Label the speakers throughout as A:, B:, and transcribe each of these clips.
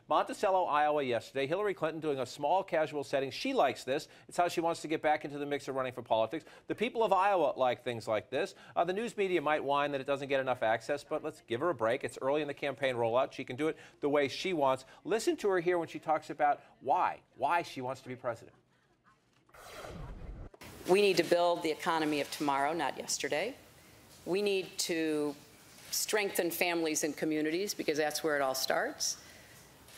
A: Monticello, Iowa yesterday. Hillary Clinton doing a small casual setting. She likes this. It's how she wants to get back into the mix of running for politics. The people of Iowa like things like this. The news media might whine that it doesn't get enough access, but let's give her a break. It's early in the campaign rollout. She can do it the way she wants. Listen to her here when she talks about why she wants to be president.
B: We need to build the economy of tomorrow, not yesterday. We need to strengthen families and communities because that's where it all starts.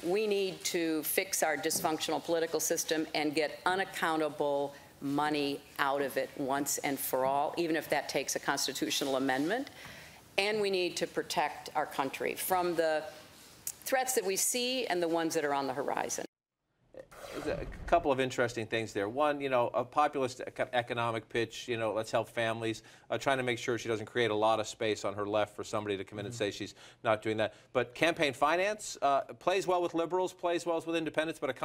B: We need to fix our dysfunctional political system and get unaccountable money out of it once and for all, even if that takes a constitutional amendment. And we need to protect our country from the threats that we see and the ones that are on the horizon.
A: A couple of interesting things there. One, a populist economic pitch, let's help families, trying to make sure she doesn't create a lot of space on her left for somebody to come in and say she's not doing that. But campaign finance plays well with liberals, plays well with independents, but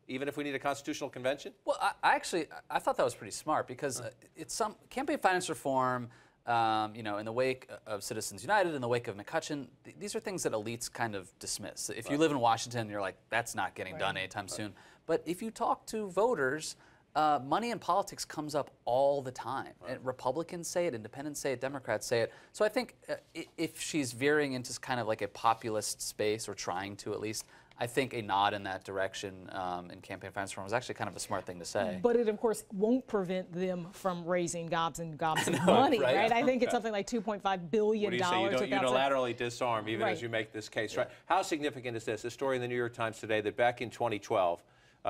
A: even if we need a constitutional convention?
C: Well, I thought that was pretty smart because it's some campaign finance reform. In the wake of Citizens United, in the wake of McCutcheon, these are things that elites kind of dismiss. If you live in Washington, you're like, that's not getting done anytime soon. But if you talk to voters, money in politics comes up all the time. And Republicans say it, independents say it, Democrats say it. So I think if she's veering into kind of like a populist space, or trying to at least, I think a nod in that direction in campaign finance reform was actually kind of a smart thing to say.
D: But it, of course, won't prevent them from raising gobs and gobs of money, right? I think it's something like $2.5 billion.
A: What do you say? You don't unilaterally disarm even as you make this case, right? How significant is this? A story in the New York Times today that back in 2012,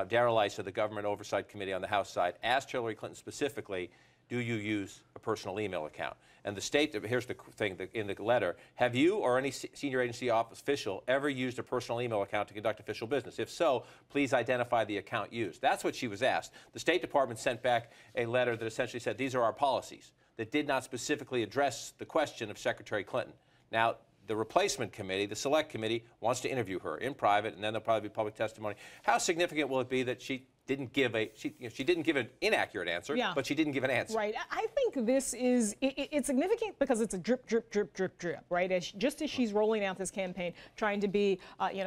A: Darrell Issa, the Government Oversight Committee on the House side, asked Hillary Clinton specifically, do you use a personal email account? And the state, here's the thing in the letter, have you or any senior agency official ever used a personal email account to conduct official business? If so, please identify the account used. That's what she was asked. The State Department sent back a letter that essentially said these are our policies, that did not specifically address the question of Secretary Clinton. Now, the replacement committee, the select committee, wants to interview her in private, and then there'll probably be public testimony. How significant will it be that she didn't give she didn't give an inaccurate answer, but she didn't give an answer?
D: Right. I think this is it's significant because it's a drip, drip, drip, drip, drip. Right. Just as she's rolling out this campaign, trying to be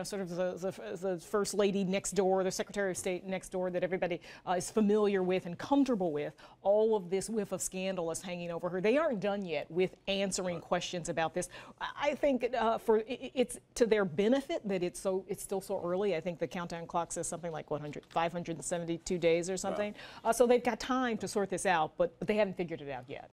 D: sort of the first lady next door, the Secretary of State next door that everybody is familiar with and comfortable with. All of this whiff of scandal is hanging over her. They aren't done yet with answering questions about this. I think it's to their benefit that it's still so early. I think the countdown clock says something like 572 days or something. So they've got time to sort this out, but they haven't figured it out yet.